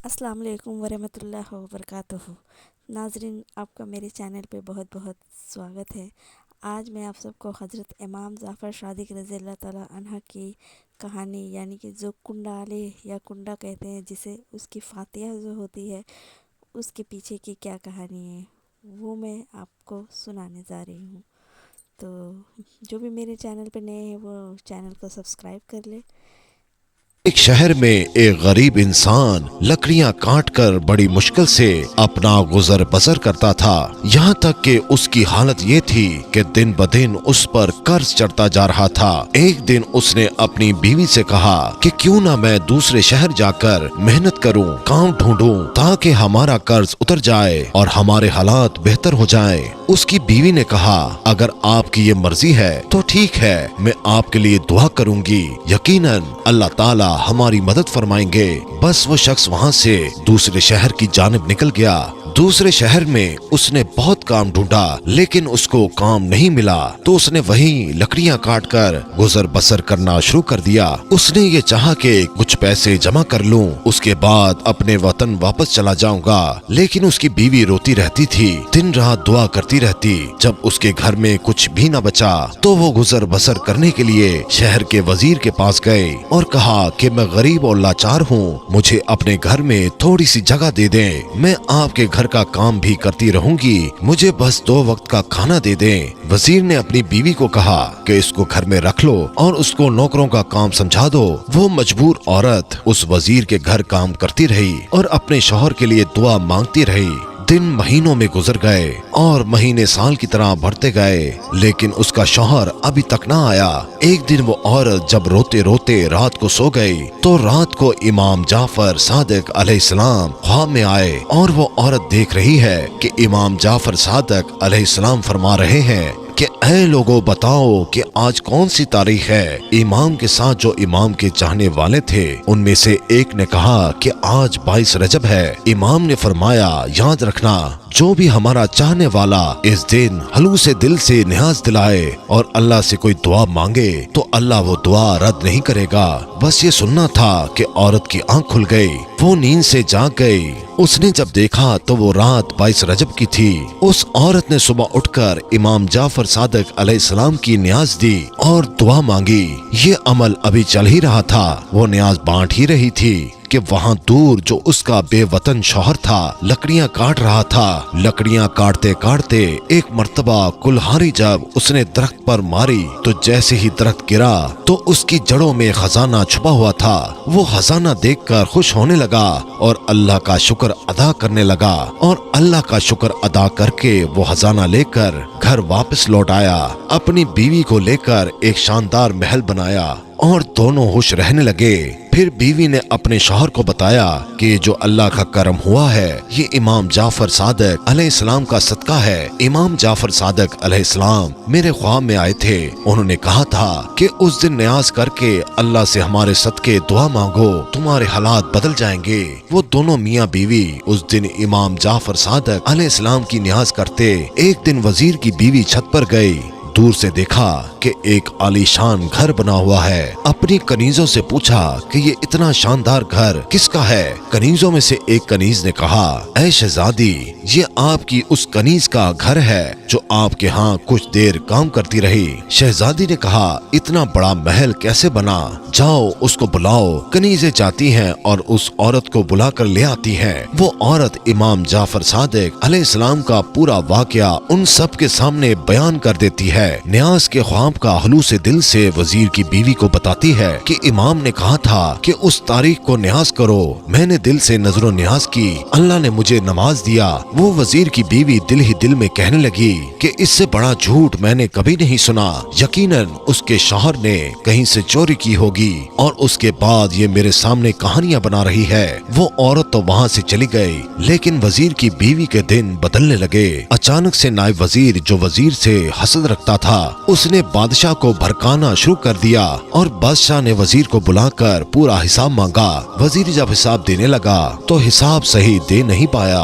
السلام علیکم ورحمۃ اللہ وبرکاتہ۔ ناظرین، آپ کا میرے چینل پہ بہت بہت سواگت ہے۔ آج میں آپ سب کو حضرت امام جعفر صادق رضی اللہ تعالیٰ عنہ کی کہانی، یعنی کہ جو کنڈالے یا کنڈا کہتے ہیں، جسے اس کی فاتحہ جو ہوتی ہے، اس کے پیچھے کی کیا کہانی ہے وہ میں آپ کو سنانے جا رہی ہوں۔ تو جو بھی میرے چینل پہ نئے ہیں وہ چینل کو سبسکرائب کر لے۔ ایک شہر میں ایک غریب انسان لکڑیاں کاٹ کر بڑی مشکل سے اپنا گزر بسر کرتا تھا، یہاں تک کہ اس کی حالت یہ تھی کہ دن بدن اس پر قرض چڑھتا جا رہا تھا۔ ایک دن اس نے اپنی بیوی سے کہا کہ کیوں نہ میں دوسرے شہر جا کر محنت کروں، کام ڈھونڈوں تاکہ ہمارا قرض اتر جائے اور ہمارے حالات بہتر ہو جائیں۔ اس کی بیوی نے کہا، اگر آپ کی یہ مرضی ہے تو ٹھیک ہے، میں آپ کے لیے دعا کروں گی، یقیناً اللہ تعالی ہماری مدد فرمائیں گے۔ بس وہ شخص وہاں سے دوسرے شہر کی جانب نکل گیا۔ دوسرے شہر میں اس نے بہت کام ڈھونڈا لیکن اس کو کام نہیں ملا، تو اس نے وہیں لکڑیاں کاٹ کر گزر بسر کرنا شروع کر دیا۔ اس نے یہ چاہا کہ کچھ پیسے جمع کر لوں، اس کے بعد اپنے وطن واپس چلا جاؤں گا، لیکن اس کی بیوی روتی رہتی تھی، دن رات دعا کرتی رہتی۔ جب اس کے گھر میں کچھ بھی نہ بچا تو وہ گزر بسر کرنے کے لیے شہر کے وزیر کے پاس گئے اور کہا کہ میں غریب اور لاچار ہوں، مجھے اپنے گھر میں تھوڑی سی جگہ دے دیں، میں آپ کے گھر کا کام بھی کرتی رہوں گی، مجھے بس 2 وقت کا کھانا دے دیں۔ وزیر نے اپنی بیوی کو کہا کہ اس کو گھر میں رکھ لو اور اس کو نوکروں کا کام سمجھا دو۔ وہ مجبور عورت اس وزیر کے گھر کام کرتی رہی اور اپنے شوہر کے لیے دعا مانگتی رہی۔ دن مہینوں میں گزر گئے اور مہینے سال کی طرح بڑھتے گئے، لیکن اس کا شوہر ابھی تک نہ آیا۔ ایک دن وہ عورت جب روتے روتے رات کو سو گئی تو رات کو امام جعفر صادق علیہ السلام خواب میں آئے، اور وہ عورت دیکھ رہی ہے کہ امام جعفر صادق علیہ السلام فرما رہے ہیں کہ اے لوگوں، بتاؤ کہ آج کون سی تاریخ ہے؟ امام کے ساتھ جو امام کے چاہنے والے تھے ان میں سے ایک نے کہا کہ آج 22 رجب ہے۔ امام نے فرمایا، یاد رکھنا، جو بھی ہمارا چاہنے والا اس دن خلوص دل سے نیاز دلائے اور اللہ سے کوئی دعا مانگے تو اللہ وہ دعا رد نہیں کرے گا۔ بس یہ سننا تھا کہ عورت کی آنکھ کھل گئی، وہ نیند سے جاگ گئی۔ اس نے جب دیکھا تو وہ رات 22 رجب کی تھی۔ اس عورت نے صبح اٹھ کر امام جعفر صادق علیہ السلام کی نیاز دی اور دعا مانگی۔ یہ عمل ابھی چل ہی رہا تھا، وہ نیاز بانٹ ہی رہی تھی کہ وہاں دور جو اس کا بے وطن شوہر تھا لکڑیاں کاٹ رہا تھا۔ لکڑیاں کاٹتے کاٹتے ایک مرتبہ کلہاڑی جب اس نے درخت پر ماری تو جیسے ہی درخت گرا تو اس کی جڑوں میں خزانہ چھپا ہوا تھا۔ وہ خزانہ دیکھ کر خوش ہونے لگا اور اللہ کا شکر ادا کرنے لگا، اور اللہ کا شکر ادا کر کے وہ خزانہ لے کر گھر واپس لوٹ آیا۔ اپنی بیوی کو لے کر ایک شاندار محل بنایا اور دونوں خوش رہنے لگے۔ پھر بیوی نے اپنے شوہر کو بتایا کہ جو اللہ کا کرم ہوا ہے یہ امام جعفر صادق علیہ السلام کا صدقہ ہے۔ امام جعفر صادق علیہ السلام میرے خواب میں آئے تھے، انہوں نے کہا تھا کہ اس دن نیاز کر کے اللہ سے ہمارے صدقے دعا مانگو، تمہارے حالات بدل جائیں گے۔ وہ دونوں میاں بیوی اس دن امام جعفر صادق علیہ السلام کی نیاز کرتے۔ ایک دن وزیر کی بیوی چھت پر گئی، دور سے دیکھا کہ ایک عالیشان گھر بنا ہوا ہے۔ اپنی کنیزوں سے پوچھا کہ یہ اتنا شاندار گھر کس کا ہے؟ کنیزوں میں سے ایک کنیز نے کہا، اے شہزادی، یہ آپ کی اس کنیز کا گھر ہے جو آپ کے ہاں کچھ دیر کام کرتی رہی۔ شہزادی نے کہا، اتنا بڑا محل کیسے بنا؟ جاؤ اس کو بلاؤ۔ کنیزیں جاتی ہیں اور اس عورت کو بلا کر لے آتی ہیں۔ وہ عورت امام جعفر صادق علیہ السلام کا پورا واقعہ ان سب کے سامنے بیان کر دیتی ہے۔ نیاز کے خواب کا خلوص دل سے وزیر کی بیوی کو بتاتی ہے کہ امام نے کہا تھا کہ اس تاریخ کو نیاز کرو، میں نے دل سے نظر و نیاز کی، اللہ نے مجھے نواز دیا۔ وہ وزیر کی بیوی دل ہی دل میں کہنے لگی کہ اس سے بڑا جھوٹ میں نے کبھی نہیں سنا، یقیناً اس کے شوہر نے کہیں سے چوری کی ہوگی اور اس کے بعد یہ میرے سامنے کہانیاں بنا رہی ہے۔ وہ عورت تو وہاں سے چلی گئی، لیکن وزیر کی بیوی کے دن بدلنے لگے۔ اچانک سے نائب وزیر جو وزیر سے حسد رکھتا تھا اس نے بادشاہ کو بھڑکانا شروع کر دیا اور بادشاہ نے وزیر کو بلا کر پورا حساب مانگا۔ وزیر جب حساب دینے لگا تو حساب صحیح دے نہیں پایا۔